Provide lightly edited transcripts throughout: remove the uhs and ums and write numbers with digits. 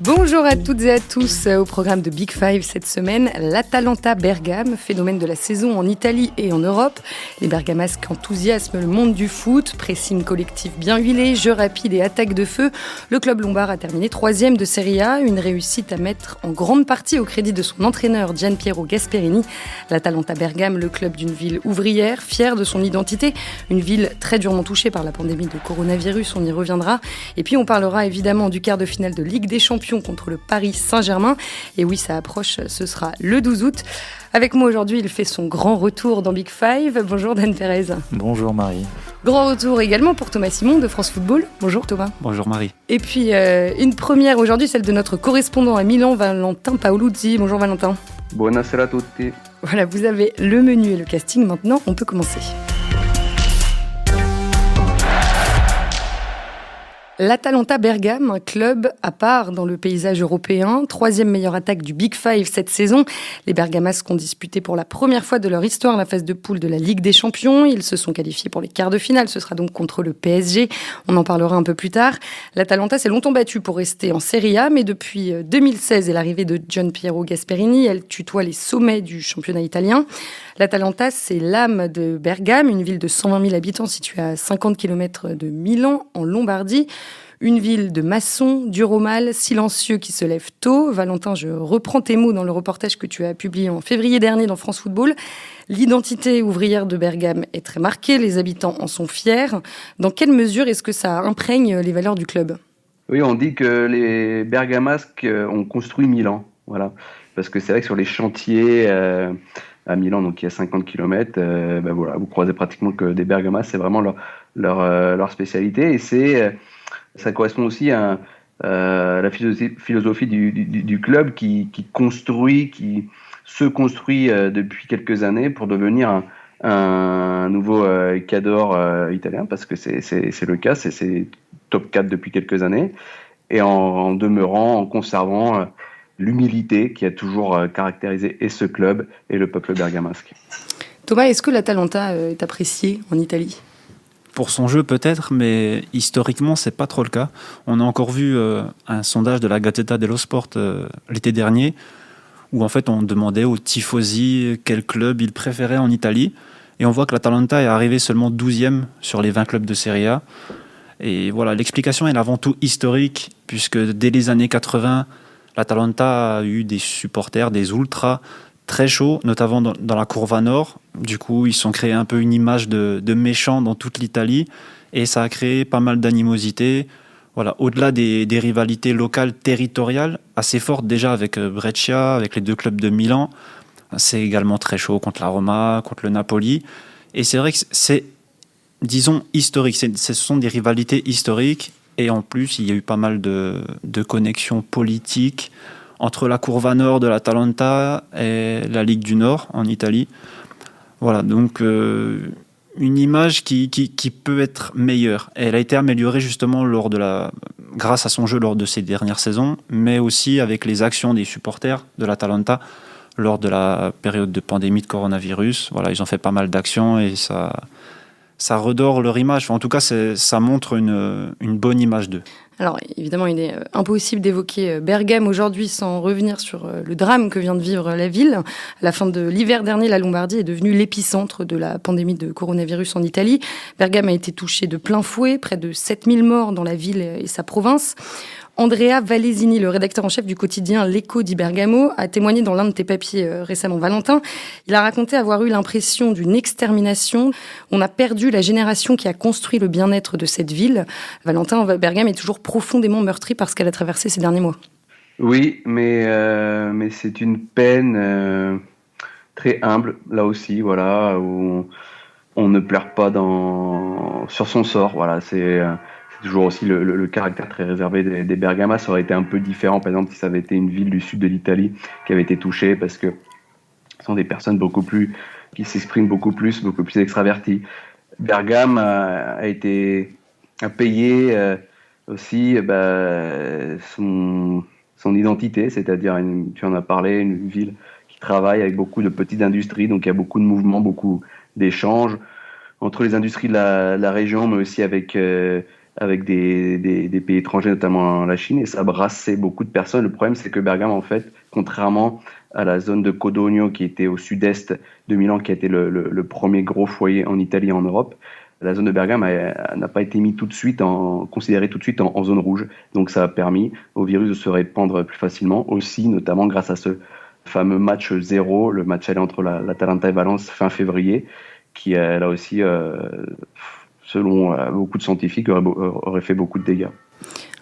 Bonjour à toutes et à tous. Au programme de Big Five cette semaine, l'Atalanta Bergame, phénomène de la saison en Italie et en Europe. Les bergamasques enthousiasment le monde du foot, pressing collectif bien huilé, jeux rapides et attaques de feu. Le club lombard a terminé 3e de Serie A, une réussite à mettre en grande partie au crédit de son entraîneur Gianpiero Gasperini. L'Atalanta Bergame, le club d'une ville ouvrière, fière de son identité, une ville très durement touchée par la pandémie de coronavirus, on y reviendra. Et puis on parlera évidemment du quart de finale de Ligue des Champions contre le Paris Saint-Germain. Et oui, ça approche, ce sera le 12 août. Avec moi aujourd'hui, il fait son grand retour dans Big Five. Bonjour Dan Pérez. Bonjour Marie. Grand retour également pour Thomas Simon de France Football. Bonjour Thomas. Bonjour Marie. Et puis une première aujourd'hui, celle de notre correspondant à Milan, Valentin Paoluzzi. Bonjour Valentin. Buonasera a tutti. Voilà, vous avez le menu et le casting. Maintenant, on peut commencer. L'Atalanta Bergame, un club à part dans le paysage européen, 3e meilleure attaque du Big Five cette saison. Les Bergamasques ont disputé pour la première fois de leur histoire la phase de poule de la Ligue des Champions. Ils se sont qualifiés pour les quarts de finale. Ce sera donc contre le PSG. On en parlera un peu plus tard. L'Atalanta s'est longtemps battue pour rester en Serie A, mais depuis 2016 et l'arrivée de Gianpiero Gasperini, elle tutoie les sommets du championnat italien. L'Atalanta, c'est l'âme de Bergame, une ville de 120 000 habitants située à 50 km de Milan, en Lombardie. Une ville de maçons, dur au mal, silencieux qui se lève tôt. Valentin, je reprends tes mots dans le reportage que tu as publié en février dernier dans France Football. L'identité ouvrière de Bergame est très marquée, les habitants en sont fiers. Dans quelle mesure est-ce que ça imprègne les valeurs du club ? Oui, on dit que les Bergamasques ont construit Milan, voilà. Parce que c'est vrai que sur les chantiers à Milan, donc il y a 50 km, voilà, vous croisez pratiquement que des Bergamasques, c'est vraiment leur spécialité. Et ça correspond aussi à la philosophie du club qui se construit depuis quelques années pour devenir un nouveau Cador italien, parce que c'est le cas, c'est top 4 depuis quelques années, et en demeurant, en conservant l'humilité qui a toujours caractérisé et ce club et le peuple bergamasque. Thomas, est-ce que l'Atalanta est appréciée en Italie ? Pour son jeu peut-être, mais historiquement c'est pas trop le cas. On a encore vu un sondage de la Gazzetta dello Sport l'été dernier, où en fait on demandait aux tifosi quel club ils préféraient en Italie, et on voit que l'Atalanta est arrivé seulement 12e sur les 20 clubs de Serie A. Et voilà, l'explication est avant tout historique, puisque dès les années 80, l'Atalanta a eu des supporters, des ultras très chauds, notamment dans la Curva Nord. Du coup, ils sont créés un peu une image de méchants dans toute l'Italie, et ça a créé pas mal d'animosité. Voilà, au-delà des rivalités locales, territoriales, assez fortes déjà avec Brescia, avec les deux clubs de Milan. C'est également très chaud contre la Roma, contre le Napoli. Et c'est vrai que c'est, disons, historique. Ce sont des rivalités historiques. Et en plus, il y a eu pas mal de connexions politiques entre la Curva Nord de l'Atalanta et la Ligue du Nord en Italie. Voilà, donc une image qui peut être meilleure. Elle a été améliorée justement grâce à son jeu lors de ces dernières saisons, mais aussi avec les actions des supporters de l'Atalanta lors de la période de pandémie de coronavirus. Voilà, ils ont fait pas mal d'actions et ça redore leur image. Enfin, en tout cas, ça montre une bonne image d'eux. Alors évidemment, il est impossible d'évoquer Bergame aujourd'hui sans revenir sur le drame que vient de vivre la ville. À la fin de l'hiver dernier, la Lombardie est devenue l'épicentre de la pandémie de coronavirus en Italie. Bergame a été touchée de plein fouet, près de 7000 morts dans la ville et sa province. Andrea Valesini, le rédacteur en chef du quotidien L'Eco di Bergamo, a témoigné dans l'un de tes papiers récemment, Valentin. Il a raconté avoir eu l'impression d'une extermination. On a perdu la génération qui a construit le bien-être de cette ville. Valentin, Bergame est toujours profondément meurtrie par ce qu'elle a traversé ces derniers mois. Oui, mais c'est une peine très humble, là aussi, voilà, où on ne pleure pas sur son sort. Voilà, c'est toujours aussi le caractère très réservé des Bergamas. Ça aurait été un peu différent, par exemple, si ça avait été une ville du sud de l'Italie qui avait été touchée, parce que ce sont des personnes qui s'expriment beaucoup plus extraverties. Bergame a payé aussi son identité, c'est-à-dire, tu en as parlé, une ville qui travaille avec beaucoup de petites industries, donc il y a beaucoup de mouvements, beaucoup d'échanges entre les industries de la région, mais aussi avec avec des pays étrangers, notamment la Chine, et ça brassait beaucoup de personnes. Le problème, c'est que Bergame, en fait, contrairement à la zone de Codogno qui était au sud-est de Milan, qui a été le premier gros foyer en Italie et en Europe, la zone de Bergame n'a pas été considérée tout de suite en zone rouge. Donc ça a permis au virus de se répandre plus facilement, aussi notamment grâce à ce fameux match 0, le match aller entre l'Atalanta et Valence fin février, qui là aussi, selon beaucoup de scientifiques, aurait fait beaucoup de dégâts.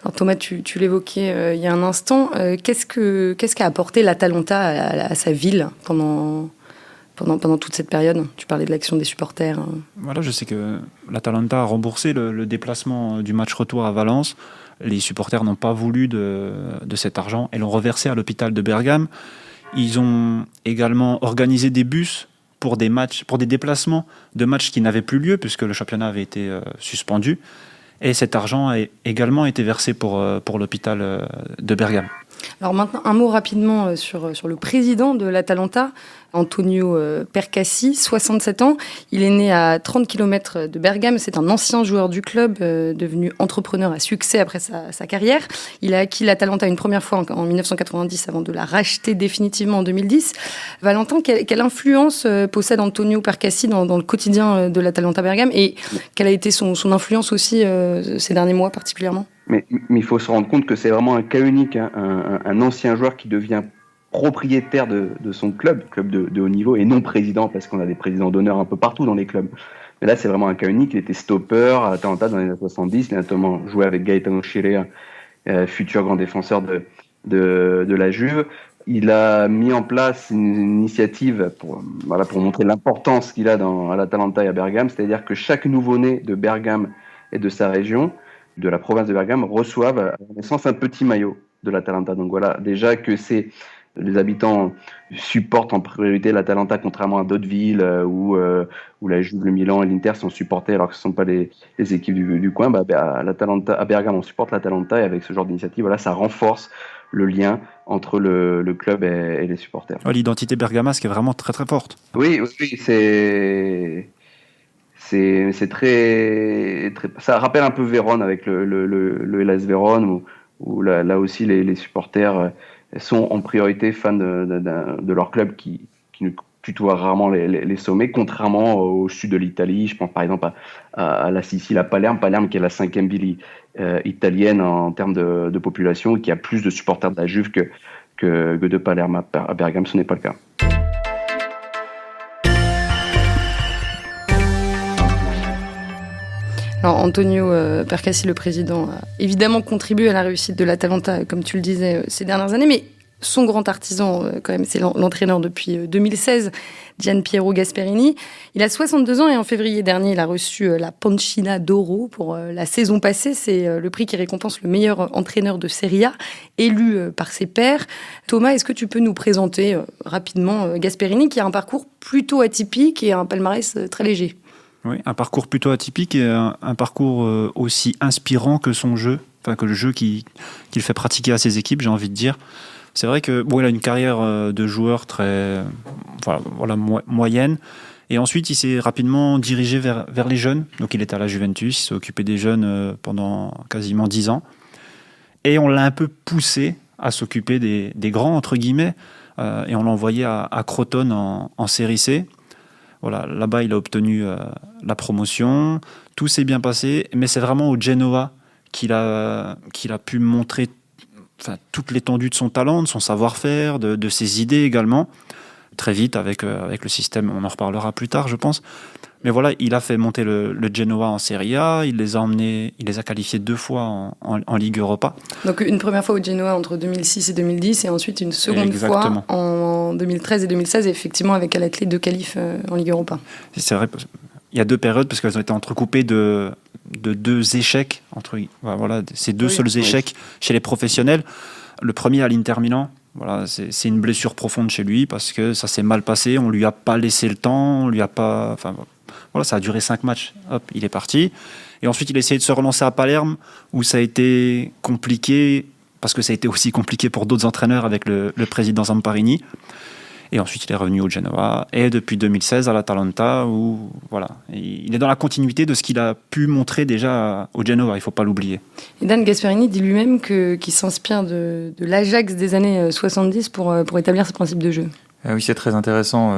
Alors Thomas, tu l'évoquais il y a un instant. Qu'est-ce qu'a apporté l'Atalanta à sa ville pendant toute cette période? Tu parlais de l'action des supporters. Voilà, je sais que l'Atalanta a remboursé le déplacement du match retour à Valence. Les supporters n'ont pas voulu de cet argent et l'ont reversé à l'hôpital de Bergame. Ils ont également organisé des bus pour des déplacements de matchs qui n'avaient plus lieu puisque le championnat avait été suspendu. Et cet argent a également été versé pour l'hôpital de Bergame. Alors maintenant, un mot rapidement sur le président de l'Atalanta, Antonio Percassi, 67 ans. Il est né à 30 km de Bergame. C'est un ancien joueur du club, devenu entrepreneur à succès après sa carrière. Il a acquis l'Atalanta une première fois en 1990 avant de la racheter définitivement en 2010. Valentin, quelle influence possède Antonio Percassi dans le quotidien de l'Atalanta Bergame et quelle a été son influence aussi ces derniers mois particulièrement? Mais il faut se rendre compte que c'est vraiment un cas unique, hein, un ancien joueur qui devient propriétaire de son club de haut niveau, et non président, parce qu'on a des présidents d'honneur un peu partout dans les clubs. Mais là, c'est vraiment un cas unique. Il était stopper à l'Atalanta dans les années 70. Il a notamment joué avec Gaetano Scirea, futur grand défenseur de la Juve. Il a mis en place une initiative pour montrer l'importance qu'il a à l'Atalanta et à Bergame, c'est-à-dire que chaque nouveau-né de Bergame et de sa région, de la province de Bergame, reçoivent à la naissance un petit maillot de l'Atalanta. Donc voilà, déjà que les habitants supportent en priorité l'Atalanta, contrairement à d'autres villes où la Juve, le Milan et l'Inter sont supportés alors que ce ne sont pas les équipes du coin. À Bergame, on supporte l'Atalanta, et avec ce genre d'initiative, voilà, ça renforce le lien entre le club et les supporters. L'identité bergamasque est vraiment très très forte. Oui, c'est très, très, ça rappelle un peu Vérone avec le Hellas Vérone où là aussi les supporters sont en priorité fans de leur club qui ne tutoie rarement les sommets, contrairement au sud de l'Italie. Je pense par exemple à la Sicile, à Palerme qui est la 5e ville italienne en termes de population, et qui a plus de supporters de la Juve que de Palerme. À Bergame, ce n'est pas le cas. Alors, Antonio Percassi, le président, a évidemment contribué à la réussite de l'Atalanta, comme tu le disais, ces dernières années, mais son grand artisan, quand même, c'est l'entraîneur depuis 2016, Gianpiero Gasperini. Il a 62 ans et en février dernier, il a reçu la Pancina d'Oro pour la saison passée. C'est le prix qui récompense le meilleur entraîneur de Serie A, élu par ses pairs. Thomas, est-ce que tu peux nous présenter rapidement Gasperini, qui a un parcours plutôt atypique et un palmarès très léger? Oui, un parcours plutôt atypique et un parcours aussi inspirant que son jeu, que le jeu qu'il fait pratiquer à ses équipes, j'ai envie de dire. C'est vrai que il a une carrière de joueur très moyenne, et ensuite il s'est rapidement dirigé vers les jeunes. Donc il était à la Juventus, il s'est occupé des jeunes pendant quasiment 10 ans, et on l'a un peu poussé à s'occuper des grands entre guillemets, et on l'a envoyé à Crotone en Série C. Voilà, là-bas, il a obtenu la promotion. Tout s'est bien passé, mais c'est vraiment au Genoa qu'il a pu montrer toute l'étendue de son talent, de son savoir-faire, de ses idées également. Très vite, avec le système, on en reparlera plus tard, je pense. Mais voilà, il a fait monter le Genoa en Serie A, il les a qualifiés 2 fois en Ligue Europa. Donc une première fois au Genoa entre 2006 et 2010, et ensuite une seconde Exactement. fois en 2013 et 2016, effectivement avec à la clé 2 qualifs en Ligue Europa. C'est vrai, il y a 2 périodes, parce qu'elles ont été entrecoupées de 2 échecs, ces 2 seuls échecs chez les professionnels. Le premier à l'Inter Milan. Voilà, c'est une blessure profonde chez lui, parce que ça s'est mal passé, on lui a pas laissé le temps, on lui a pas... ça a duré 5 matchs, hop, il est parti. Et ensuite, il a essayé de se relancer à Palerme, où ça a été compliqué, parce que ça a été aussi compliqué pour d'autres entraîneurs avec le président Zamparini. Et ensuite, il est revenu au Genoa. Et depuis 2016, à l'Atalanta, où voilà, il est dans la continuité de ce qu'il a pu montrer déjà au Genoa, il ne faut pas l'oublier. Et Dan Gasperini dit lui-même qu'il s'inspire de l'Ajax des années 70 pour établir ce principe de jeu. Oui, c'est très intéressant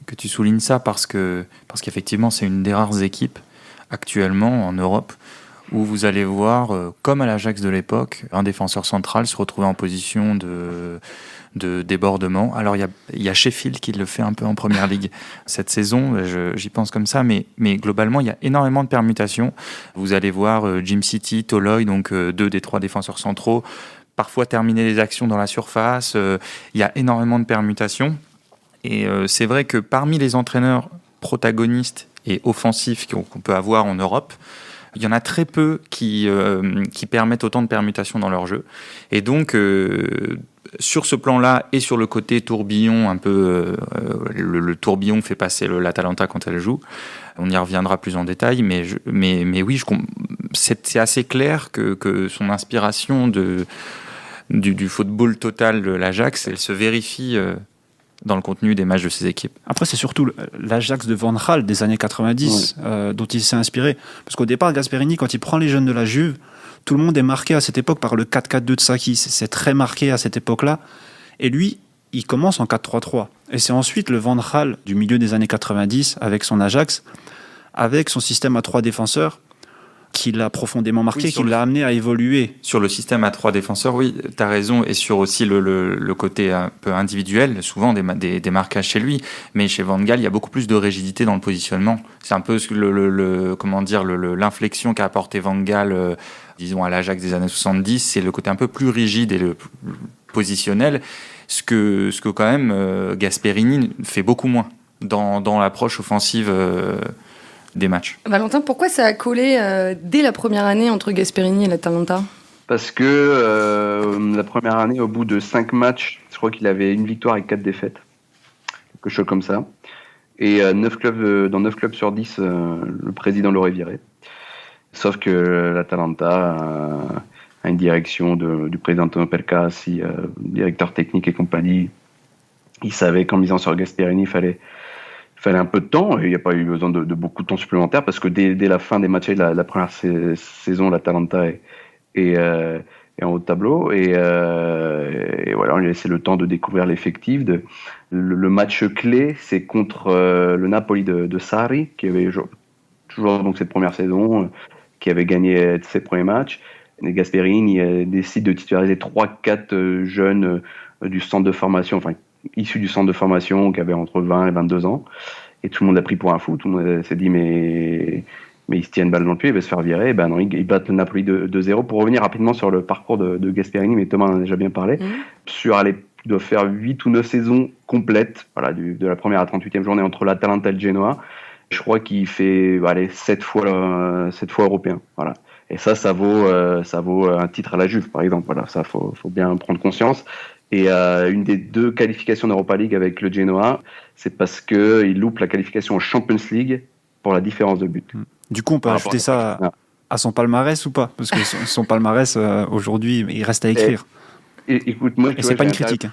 que tu soulignes ça parce qu'effectivement, c'est une des rares équipes actuellement en Europe où vous allez voir, comme à l'Ajax de l'époque, un défenseur central se retrouver en position de débordement. Alors, il y a Sheffield qui le fait un peu en Première Ligue cette saison, j'y pense comme ça, mais globalement, il y a énormément de permutations. Vous allez voir Jim City, Toloi, donc 2 des 3 défenseurs centraux, parfois terminer les actions dans la surface. Il y a énormément de permutations. Et c'est vrai que parmi les entraîneurs protagonistes et offensifs qu'on peut avoir en Europe, il y en a très peu qui permettent autant de permutations dans leur jeu. Et donc, sur ce plan-là et sur le côté tourbillon, un peu le tourbillon fait passer l'Atalanta quand elle joue. On y reviendra plus en détail, mais oui, c'est assez clair que son inspiration du football total de l'Ajax, elle se vérifie dans le contenu des matchs de ses équipes. Après, c'est surtout l'Ajax de Van Gaal des années 90 dont il s'est inspiré. Parce qu'au départ, Gasperini, quand il prend les jeunes de la Juve, tout le monde est marqué à cette époque par le 4-4-2 de Sacchi. C'est très marqué à cette époque-là. Et lui, il commence en 4-3-3. Et c'est ensuite le Van Gaal du milieu des années 90 avec son Ajax, avec son système à 3 défenseurs, qui l'a profondément marqué, qui l'a amené à évoluer. Sur le système à 3 défenseurs, oui, tu as raison, et sur aussi le côté un peu individuel, souvent des marquages chez lui, mais chez Van Gaal, il y a beaucoup plus de rigidité dans le positionnement. C'est un peu l'inflexion qu'a apporté Van Gaal, disons à l'Ajax des années 70, c'est le côté un peu plus rigide et le positionnel, ce que quand même Gasperini fait beaucoup moins dans l'approche offensive des matchs. Valentin, pourquoi ça a collé dès la première année entre Gasperini et l'Atalanta ? Parce que la première année, au bout de 5 matchs, je crois qu'il avait 1 victoire et 4 défaites. Quelque chose comme ça. Et dans 9 clubs sur 10, le président l'aurait viré. Sauf que l'Atalanta a une direction du président Antonio Percassi, directeur technique et compagnie. Il savait qu'en misant sur Gasperini, il fallait un peu de temps, et il n'y a pas eu besoin de beaucoup de temps supplémentaire, parce que dès la fin des matchs de la première saison, l'Atalanta est en haut de tableau, et voilà, on lui a laissé le temps de découvrir l'effectif. Le match clé, c'est contre le Napoli de Sarri, qui avait toujours donc cette première saison, qui avait gagné ses premiers matchs. Et Gasperini décide de titulariser 3-4 jeunes du centre de formation, enfin issus du centre de formation, qui avaient entre 20 et 22 ans. Et tout le monde a pris pour un fou. Tout le monde s'est dit, mais il se tient une balle dans le pied, il va se faire virer. Ben non, ils battent le Napoli 2-0. Pour revenir rapidement sur le parcours de Gasperini, mais Thomas en a déjà bien parlé, il doit faire 8 ou 9 saisons complètes, voilà, de la première à 38e journée entre l'Atalanta et le Genoa. Je crois qu'il fait 7 fois européen. Voilà. Et ça vaut un titre à la Juve, par exemple. Voilà, ça faut bien prendre conscience. Et une des 2 qualifications d'Europa League avec le Genoa, c'est parce qu'il loupe la qualification en Champions League pour la différence de but. Du coup, on peut ajouter ça à son palmarès ou pas ? Parce que son palmarès, aujourd'hui, il reste à écrire. Écoute, moi, et c'est pas une critique.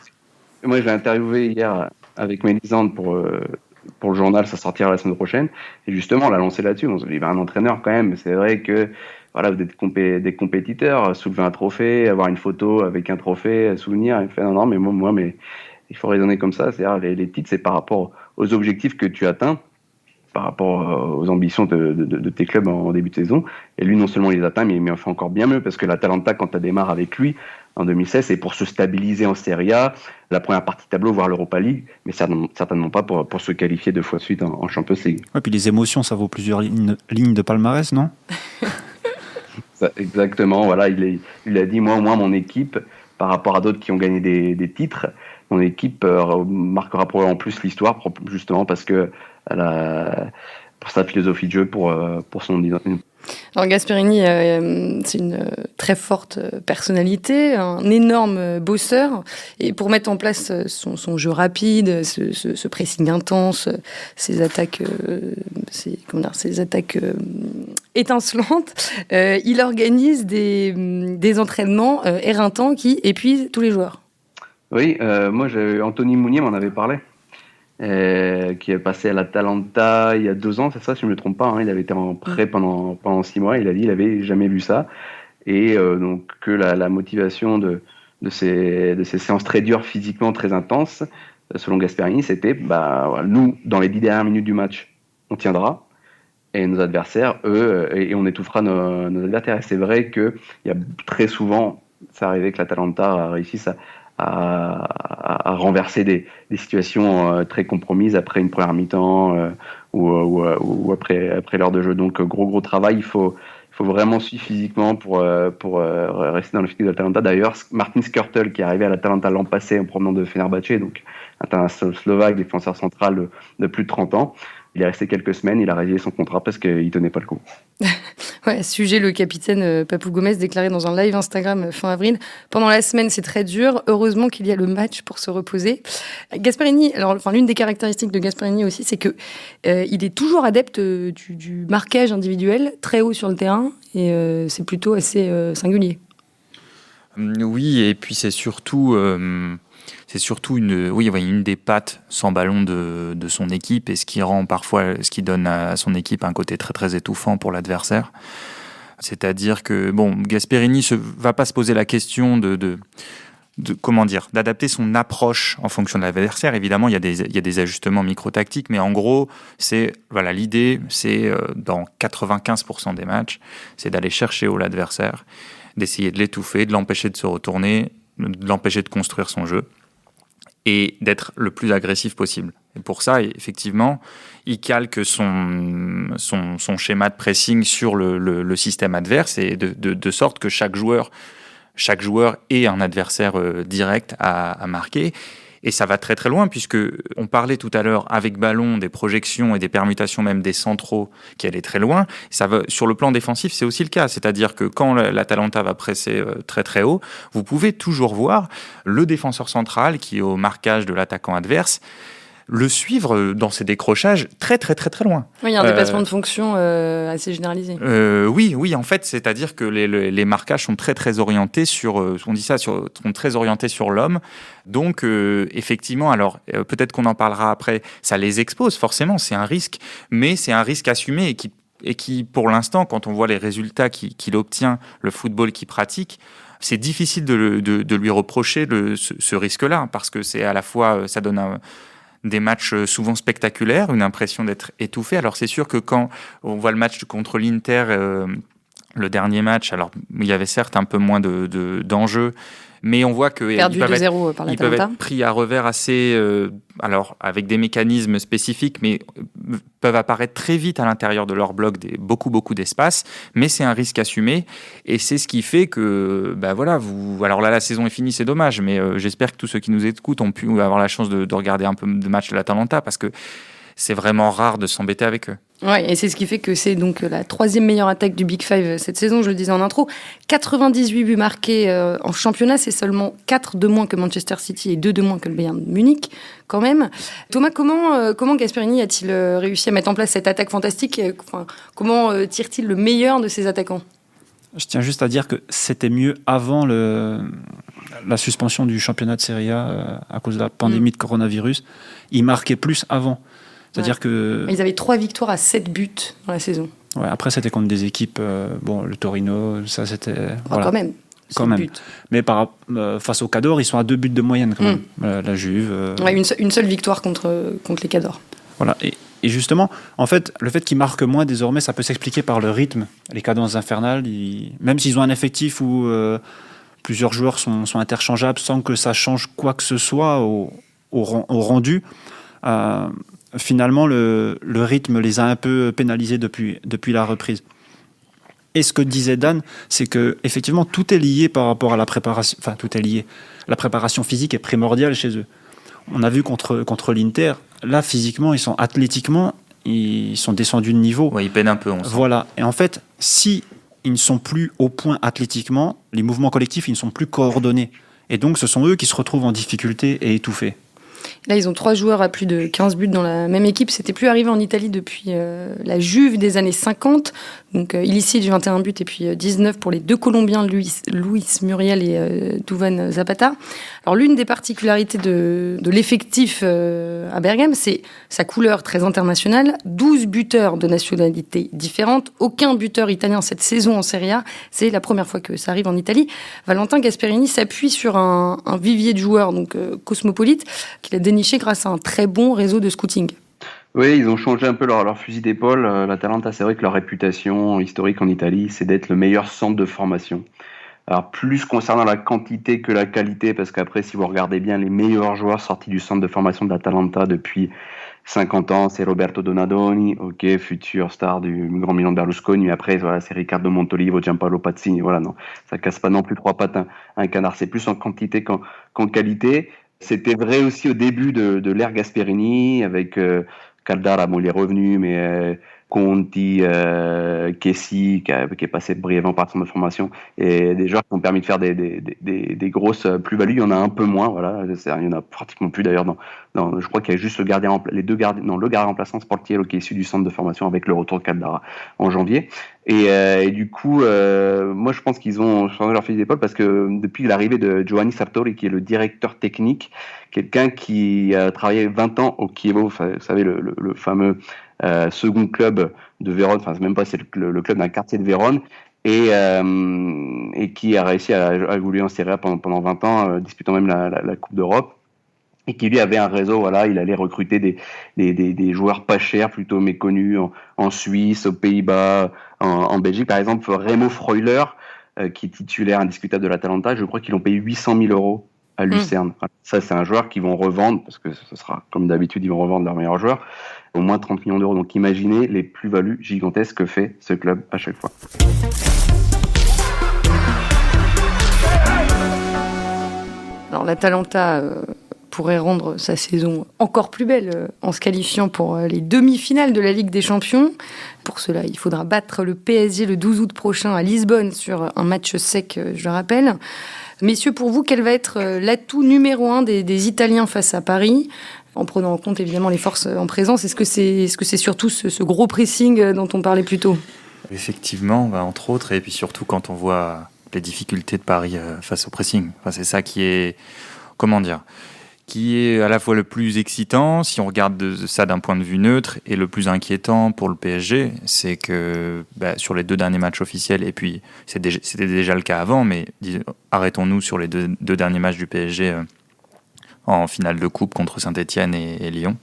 Moi, je l'ai interviewé hier avec Mélisande pour le journal, ça sortira la semaine prochaine. Et justement, on l'a lancé là-dessus. On se dit, un entraîneur quand même, c'est vrai que voilà, vous êtes des compétiteurs, soulever un trophée, avoir une photo avec un trophée, souvenir. Il fait non, mais moi, mais il faut raisonner comme ça. C'est-à-dire, les titres, c'est par rapport aux objectifs que tu atteins, par rapport aux ambitions de tes clubs en début de saison. Et lui, non seulement il les atteint, mais il en fait encore bien mieux, parce que l'Atalanta, quand tu démarres avec lui en 2016, c'est pour se stabiliser en Serie A, la première partie de tableau, voire l'Europa League, mais certainement pas pour se qualifier 2 fois de suite en Champions League. Ouais, puis les émotions, ça vaut plusieurs lignes de palmarès, non ? Exactement, voilà, il a dit, moi, mon équipe, par rapport à d'autres qui ont gagné des titres, mon équipe marquera probablement plus l'histoire, justement parce que pour sa philosophie de jeu, pour son identité. Alors Gasperini, c'est une très forte personnalité, un énorme bosseur, et pour mettre en place son jeu rapide, ce pressing intense, ces attaques étincelantes, il organise des entraînements éreintants qui épuisent tous les joueurs. Oui, moi, Anthony Mounier m'en avait parlé, qui est passé à l'Atalanta il y a 2 ans, c'est ça, si je ne me trompe pas. Hein, il avait été en prêt pendant 6 mois. Il a dit qu'il n'avait jamais vu ça. Et donc que la motivation de ces séances très dures, physiquement très intenses, selon Gasperini, c'était voilà, nous, dans les 10 dernières minutes du match, on tiendra. Et nos adversaires, eux, et on étouffera nos adversaires. Et c'est vrai qu'il y a très souvent, ça arrivait que l'Atalanta réussisse à renverser des situations très compromises après une première mi-temps ou après l'heure de jeu. Donc gros travail, il faut vraiment suivre physiquement pour rester dans le physique de l'Atalanta. D'ailleurs, Martin Skrtel, qui est arrivé à l'Atalanta l'an passé en provenant de Fenerbahçe, donc un Slovaque, défenseur central de plus de 30 ans, il est resté quelques semaines, il a résilié son contrat parce qu'il tenait pas le coup. Ouais, sujet, le capitaine Papou Gomez déclaré dans un live Instagram fin avril. Pendant la semaine, c'est très dur. Heureusement qu'il y a le match pour se reposer. Gasperini, l'une des caractéristiques de Gasperini aussi, c'est que il est toujours adepte du marquage individuel, très haut sur le terrain, et c'est plutôt assez singulier. Oui, et puis c'est surtout une des pattes sans ballon de son équipe, et ce qui donne à son équipe un côté très très étouffant pour l'adversaire. C'est-à-dire que Gasperini va pas se poser la question d'adapter son approche en fonction de l'adversaire. Évidemment, il y a des ajustements micro-tactiques, mais en gros, l'idée, c'est dans 95% des matchs, c'est d'aller chercher haut l'adversaire, d'essayer de l'étouffer, de l'empêcher de se retourner, de l'empêcher de construire son jeu, et d'être le plus agressif possible. Et pour ça, effectivement, il calque son schéma de pressing sur le système adverse, et de sorte que chaque joueur ait un adversaire direct à marquer. Et ça va très très loin, puisque on parlait tout à l'heure avec ballon des projections et des permutations même des centraux qui allaient très loin. Sur le plan défensif, c'est aussi le cas. C'est-à-dire que quand l'Atalanta va presser très très haut, vous pouvez toujours voir le défenseur central qui est au marquage de l'attaquant adverse le suivre dans ses décrochages très très très très loin. Oui, il y a un dépassement de fonction assez généralisé. Oui, en fait, c'est-à-dire que les marquages sont très très orientés sont très orientés sur l'homme. Donc effectivement, alors peut-être qu'on en parlera après, ça les expose forcément, c'est un risque, mais c'est un risque assumé et qui pour l'instant, quand on voit les résultats qu'il obtient, le football qu'il pratique, c'est difficile de lui reprocher ce risque-là, parce que c'est à la fois, ça donne des matchs souvent spectaculaires, une impression d'être étouffé. Alors c'est sûr que quand on voit le match contre l'Inter, le dernier match, alors il y avait certes un peu moins d'enjeux, mais on voit qu'ils peuvent être pris à revers assez, alors avec des mécanismes spécifiques, mais peuvent apparaître très vite à l'intérieur de leur bloc, beaucoup d'espace, mais c'est un risque assumé, et c'est ce qui fait que, alors là la saison est finie, c'est dommage, mais j'espère que tous ceux qui nous écoutent ont pu avoir la chance de regarder un peu de matchs de l'Atalanta, parce que c'est vraiment rare de s'embêter avec eux. Ouais, et c'est ce qui fait que c'est donc la 3e meilleure attaque du Big Five cette saison, je le disais en intro. 98 buts marqués en championnat, c'est seulement 4 de moins que Manchester City et 2 de moins que le Bayern Munich, quand même. Thomas, comment Gasperini a-t-il réussi à mettre en place cette attaque fantastique ? Comment tire-t-il le meilleur de ses attaquants ? Je tiens juste à dire que c'était mieux avant la suspension du championnat de Serie A à cause de la pandémie de coronavirus. Ils marquaient plus avant. C'est-à-dire que... Ils avaient 3 victoires à 7 buts dans la saison. Ouais, après, c'était contre des équipes... le Torino, ça, c'était... Quand même. Quand même. Mais face au Cador, ils sont à 2 buts de moyenne, quand même. La Juve... une seule victoire contre les Cador. Voilà. Et justement, en fait, le fait qu'ils marquent moins désormais, ça peut s'expliquer par le rythme. Les cadences infernales, même s'ils ont un effectif où plusieurs joueurs sont interchangeables sans que ça change quoi que ce soit au rendu... finalement, le rythme les a un peu pénalisés depuis la reprise. Et ce que disait Dan, c'est que effectivement tout est lié par rapport à la préparation. Enfin, tout est lié. La préparation physique est primordiale chez eux. On a vu contre l'Inter, là physiquement, athlétiquement, ils sont descendus de niveau. Ouais, ils peinent un peu. Voilà. Et en fait, si ils ne sont plus au point athlétiquement, les mouvements collectifs, ils ne sont plus coordonnés. Et donc, ce sont eux qui se retrouvent en difficulté et étouffés. Là, ils ont 3 joueurs à plus de 15 buts dans la même équipe. C'était plus arrivé en Italie depuis la Juve des années 50. Donc, Ilicic, 21 buts et puis 19 pour les 2 Colombiens, Luis Muriel et Duvan Zapata. Alors, l'une des particularités de l'effectif à Bergame, c'est sa couleur très internationale. 12 buteurs de nationalités différentes. Aucun buteur italien cette saison en Serie A. C'est la première fois que ça arrive en Italie. Valentin Gasperini s'appuie sur un vivier de joueurs donc cosmopolite qu'il a déniché grâce à un très bon réseau de scouting. Oui, ils ont changé un peu leur fusil d'épaule. L'Atalanta, c'est vrai que leur réputation historique en Italie, c'est d'être le meilleur centre de formation. Alors, plus concernant la quantité que la qualité, parce qu'après, si vous regardez bien, les meilleurs joueurs sortis du centre de formation de l'Atalanta depuis 50 ans, c'est Roberto Donadoni, futur star du Grand Milan de Berlusconi. Mais après, voilà, c'est Riccardo Montolivo, Gianpaolo Pazzini. Voilà, non, ça casse pas non plus 3 pattes un canard. C'est plus en quantité qu'en qualité. C'était vrai aussi au début de l'ère Gasperini, avec Caldara, bon, il est revenu, mais Conti, Kessi, qui est passé brièvement par son de formation, et des joueurs qui ont permis de faire des grosses plus-values. Il y en a un peu moins, voilà. Il y en a pratiquement plus d'ailleurs. Je crois qu'il y a juste le gardien remplaçant Sportiello qui est issu du centre de formation avec le retour de Caldara en janvier. Et du coup, moi je pense qu'ils ont changé leur fusil d'épaule parce que depuis l'arrivée de Giovanni Sartori, qui est le directeur technique, quelqu'un qui a travaillé 20 ans au Chievo, vous savez, le fameux second club de Vérone, enfin c'est même pas, c'est le club d'un quartier de Vérone, et qui a réussi à évoluer en Serie A pendant 20 ans, disputant même la Coupe d'Europe, et qui lui avait un réseau, voilà, il allait recruter des joueurs pas chers, plutôt méconnus en Suisse, aux Pays-Bas, en Belgique, par exemple Remo Freuler, qui est titulaire indiscutable de l'Atalanta, je crois qu'ils l'ont payé 800 000 euros à Lucerne. Ça, c'est un joueur qu'ils vont revendre, parce que ce sera, comme d'habitude, ils vont revendre leur meilleur joueur, au moins 30 millions d'euros. Donc imaginez les plus-values gigantesques que fait ce club à chaque fois. Alors l'Atalanta pourrait rendre sa saison encore plus belle en se qualifiant pour les demi-finales de la Ligue des Champions. Pour cela, il faudra battre le PSG le 12 août prochain à Lisbonne sur un match sec, je le rappelle. Messieurs, pour vous, quel va être l'atout numéro 1 des Italiens face à Paris, en prenant en compte évidemment les forces en présence? Est-ce que c'est surtout ce gros pressing dont on parlait plus tôt? Effectivement, entre autres, et puis surtout quand on voit les difficultés de Paris face au pressing. Enfin, c'est ça qui est, qui est à la fois le plus excitant, si on regarde ça d'un point de vue neutre, et le plus inquiétant pour le PSG, c'est que sur les 2 derniers matchs officiels, et puis c'était déjà le cas avant, mais arrêtons-nous sur les deux derniers matchs du PSG en finale de coupe contre Saint-Etienne et Lyon,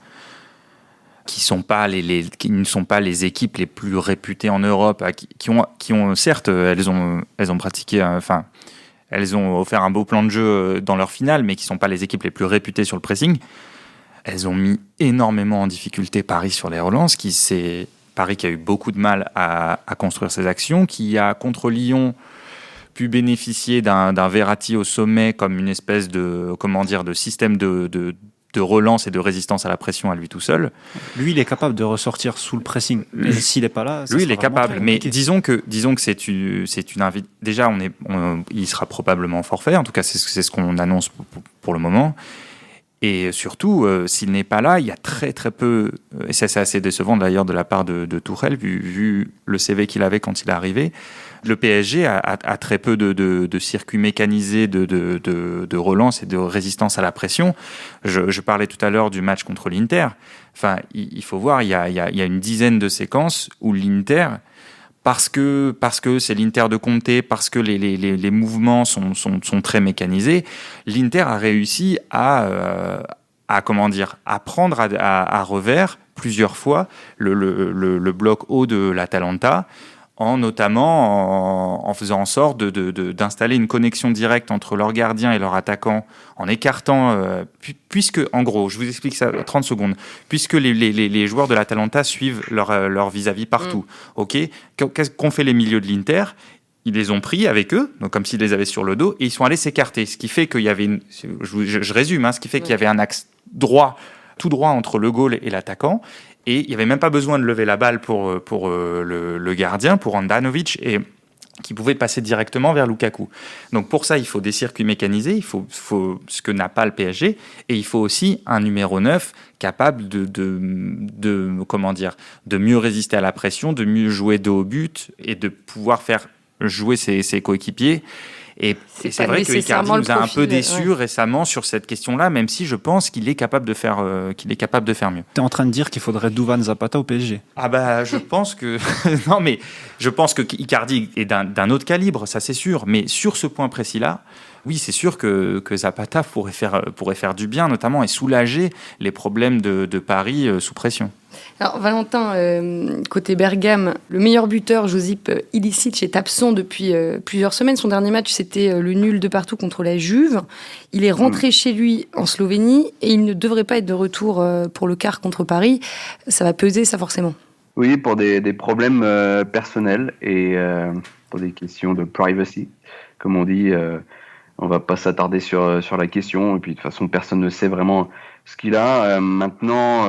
qui ne sont pas les équipes les plus réputées en Europe, qui ont certes, elles ont pratiqué, elles ont offert un beau plan de jeu dans leur finale, mais qui ne sont pas les équipes les plus réputées sur le pressing. Elles ont mis énormément en difficulté Paris sur les relances, Paris qui a eu beaucoup de mal à construire ses actions, qui a contre Lyon pu bénéficier d'un Verratti au sommet comme une espèce de système de relance et de résistance à la pression à lui tout seul. Lui, il est capable de ressortir sous le pressing. Mais s'il n'est pas là, lui, il est capable. Mais disons que c'est une déjà, il sera probablement forfait. En tout cas, c'est ce qu'on annonce pour le moment. Et surtout, s'il n'est pas là, il y a très très peu, et ça c'est assez décevant d'ailleurs de la part de Tuchel, vu le CV qu'il avait quand il est arrivé. Le PSG a très peu de circuits mécanisés de relance et de résistance à la pression. Je parlais tout à l'heure du match contre l'Inter. Enfin, il faut voir, il y a une dizaine de séquences où l'Inter, parce que c'est l'Inter de Conte, parce que les mouvements sont très mécanisés, l'Inter a réussi à prendre à revers plusieurs fois le bloc haut de l'Atalanta, notamment en faisant en sorte d'installer une connexion directe entre leur gardien et leur attaquant, en écartant, puisque, en gros, je vous explique ça 30 secondes, puisque les joueurs de l'Atalanta suivent leur vis-à-vis partout. Qu'est-ce qu'ont fait les milieux de l'Inter? Ils les ont pris avec eux, donc comme s'ils les avaient sur le dos, et ils sont allés s'écarter, ce qui fait qu'il y avait je résume, ce qui fait qu'il y avait un axe tout droit entre le goal et l'attaquant. Et il n'y avait même pas besoin de lever la balle pour le gardien, pour Handanovic. Et qui pouvait passer directement vers Lukaku. Donc pour ça, il faut des circuits mécanisés, il faut ce que n'a pas le PSG, et il faut aussi un numéro 9 capable de mieux résister à la pression, de mieux jouer dos au but et de pouvoir faire jouer ses coéquipiers. Et c'est vrai que Icardi nous a un peu déçus récemment sur cette question-là, même si je pense qu'il est capable de faire mieux. Tu es en train de dire qu'il faudrait Duvan Zapata au PSG? Ah bah je pense que non, mais je pense que Icardi est d'un autre calibre, ça c'est sûr. Mais sur ce point précis-là, oui, c'est sûr que Zapata pourrait faire du bien, notamment, et soulager les problèmes de Paris sous pression. Alors Valentin, côté Bergame, le meilleur buteur, Josip Ilicic, est absent depuis plusieurs semaines. Son dernier match, c'était le nul de partout contre la Juve. Il est rentré chez lui en Slovénie et il ne devrait pas être de retour pour le quart contre Paris. Ça va peser, ça, forcément. Oui, pour des problèmes personnels et pour des questions de privacy. Comme on dit, on va pas s'attarder sur la question. Et puis, de toute façon, personne ne sait vraiment ce qu'il a. Maintenant,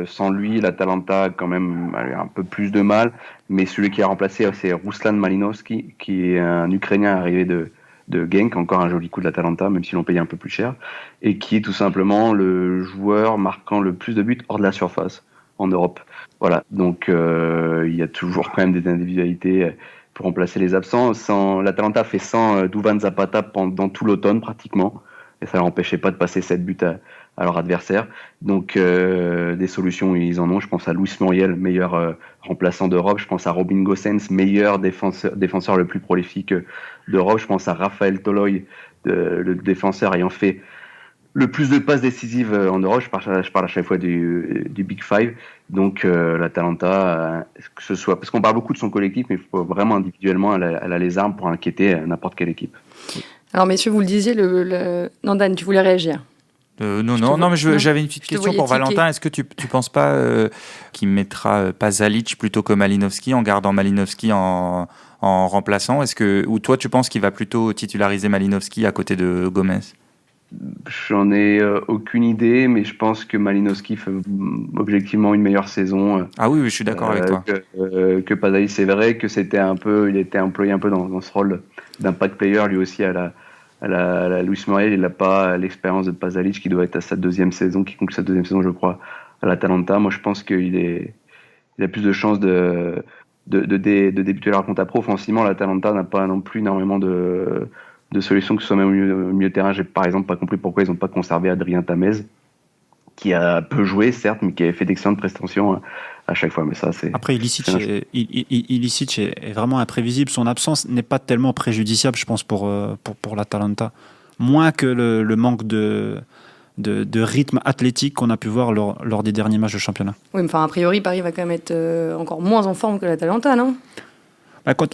sans lui, l'Atalanta a quand même un peu plus de mal. Mais celui qui a remplacé, c'est Ruslan Malinovski, qui est un Ukrainien arrivé de Genk, encore un joli coup de l'Atalanta, même s'ils l'ont payé un peu plus cher, et qui est tout simplement le joueur marquant le plus de buts hors de la surface en Europe. Voilà, donc il y a toujours quand même des individualités pour remplacer les absents. L'Atalanta fait sans Duvan Zapata pendant tout l'automne pratiquement, et ça ne l'empêchait pas de passer 7 buts à leur adversaire. Donc des solutions, ils en ont. Je pense à Luis Muriel, meilleur remplaçant d'Europe. Je pense à Robin Gosens, meilleur défenseur le plus prolifique d'Europe. Je pense à Raphaël Toloi, le défenseur ayant fait le plus de passes décisives en Europe. Je parle à chaque fois du Big Five. Donc l'Atalanta, que ce soit, parce qu'on parle beaucoup de son collectif, mais il faut vraiment individuellement, elle a les armes pour inquiéter n'importe quelle équipe. Alors messieurs, vous le disiez, non, Dan, tu voulais réagir? Non, mais j'avais une petite question pour Valentin. Est-ce que tu penses pas qu'il mettra Pasalic plutôt que Malinovski, en gardant Malinovski en remplaçant? Ou toi, tu penses qu'il va plutôt titulariser Malinovski à côté de Gomez? J'en ai aucune idée, mais je pense que Malinovski fait objectivement une meilleure saison. Ah oui, je suis d'accord avec toi. Que Pasalic. C'est vrai que il était employé un peu dans ce rôle d'impact player, lui aussi à la Luis Muriel. Il n'a pas l'expérience de Pasalic, qui doit être à sa deuxième saison, qui conclut sa deuxième saison, je crois, à l'Atalanta. Moi, je pense qu'il a plus de chances de débuter leur compte à pro. Offensivement, l'Atalanta n'a pas non plus énormément de solutions, que ce soit même au milieu de terrain. J'ai par exemple pas compris pourquoi ils n'ont pas conservé Adrien Tamez, qui a peu joué certes, mais qui avait fait d'excellentes prestations à chaque fois. Mais ça, c'est après Ilicic est vraiment imprévisible. Son absence n'est pas tellement préjudiciable, je pense, pour l'Atalanta, moins que le manque de rythme athlétique qu'on a pu voir lors des derniers matchs de championnat. Oui, mais a priori, Paris va quand même être encore moins en forme que l'Atalanta, non?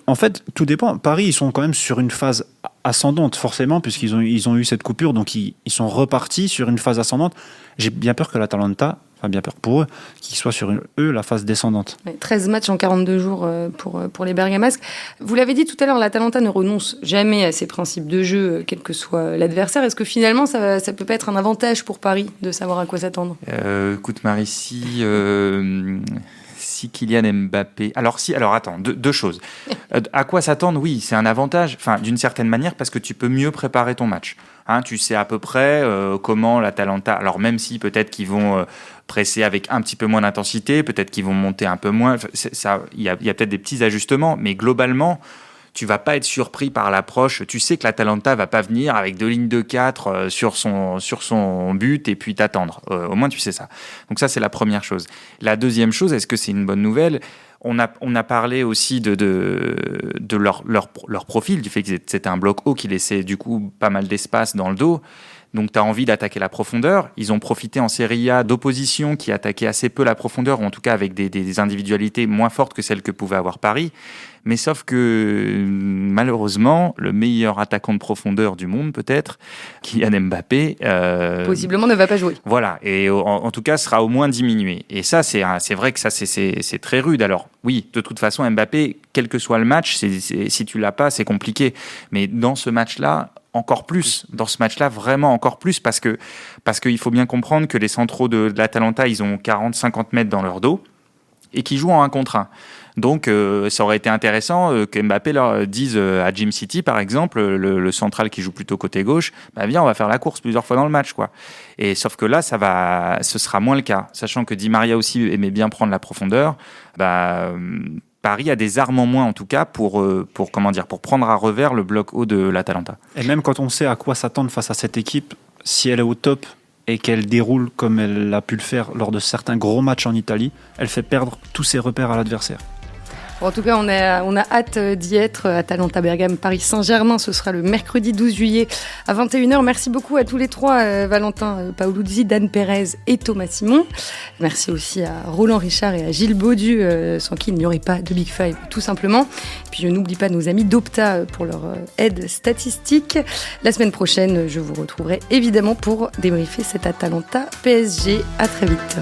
En fait, tout dépend. Paris, ils sont quand même sur une phase ascendante, forcément, puisqu'ils ont eu cette coupure, donc ils sont repartis sur une phase ascendante. J'ai bien peur que l'Atalanta, bien peur pour eux, qu'ils soient sur la phase descendante. 13 matchs en 42 jours pour les Bergamasques. Vous l'avez dit tout à l'heure, l'Atalanta ne renonce jamais à ses principes de jeu, quel que soit l'adversaire. Est-ce que finalement, ça peut pas être un avantage pour Paris de savoir à quoi s'attendre? Écoute, Marie, si Kylian Mbappé... Alors attends, deux choses. À quoi s'attendre? Oui, c'est un avantage, d'une certaine manière, parce que tu peux mieux préparer ton match. Tu sais à peu près comment l'Atalanta... Alors même si peut-être qu'ils vont presser avec un petit peu moins d'intensité, peut-être qu'ils vont monter un peu moins, il y a peut-être des petits ajustements, mais globalement, tu vas pas être surpris par l'approche. Tu sais que l'Atalanta va pas venir avec 2 lignes de 4 sur son but et puis t'attendre. Au moins, tu sais ça. Donc ça, c'est la première chose. La deuxième chose, est-ce que c'est une bonne nouvelle? On a parlé aussi de leur profil, du fait que c'était un bloc haut qui laissait du coup pas mal d'espace dans le dos. Donc tu as envie d'attaquer la profondeur. Ils ont profité en Serie A d'opposition qui attaquait assez peu la profondeur, ou en tout cas avec des individualités moins fortes que celles que pouvait avoir Paris. Mais sauf que malheureusement, le meilleur attaquant de profondeur du monde peut-être, Kylian Mbappé... possiblement ne va pas jouer. Voilà, et en tout cas sera au moins diminué. Et ça, c'est vrai que ça c'est très rude. Alors oui, de toute façon, Mbappé, quel que soit le match, si tu l'as pas, c'est compliqué. Mais dans ce match-là, encore plus, vraiment encore plus, parce qu'il faut bien comprendre que les centraux de l'Atalanta, ils ont 40-50 mètres dans leur dos et qui jouent en 1 contre 1. Donc, ça aurait été intéressant que Mbappé leur dise à Jim City, par exemple, le central qui joue plutôt côté gauche, viens, on va faire la course plusieurs fois dans le match, quoi. Et sauf que là, ce sera moins le cas. Sachant que Di Maria aussi aimait bien prendre la profondeur, Paris a des armes en moins, en tout cas, pour prendre à revers le bloc haut de l'Atalanta. Et même quand on sait à quoi s'attendre face à cette équipe, si elle est au top et qu'elle déroule comme elle a pu le faire lors de certains gros matchs en Italie, elle fait perdre tous ses repères à l'adversaire. En tout cas, on a hâte d'y être. Atalanta Bergame, Paris Saint-Germain, ce sera le mercredi 12 juillet à 21h. Merci beaucoup à tous les trois, Valentin Paoluzzi, Dan Perez et Thomas Simon. Merci aussi à Roland Richard et à Gilles Baudu, sans qui il n'y aurait pas de Big Five, tout simplement. Et puis je n'oublie pas nos amis d'Opta pour leur aide statistique. La semaine prochaine, je vous retrouverai évidemment pour débriefer cet Atalanta PSG. À très vite.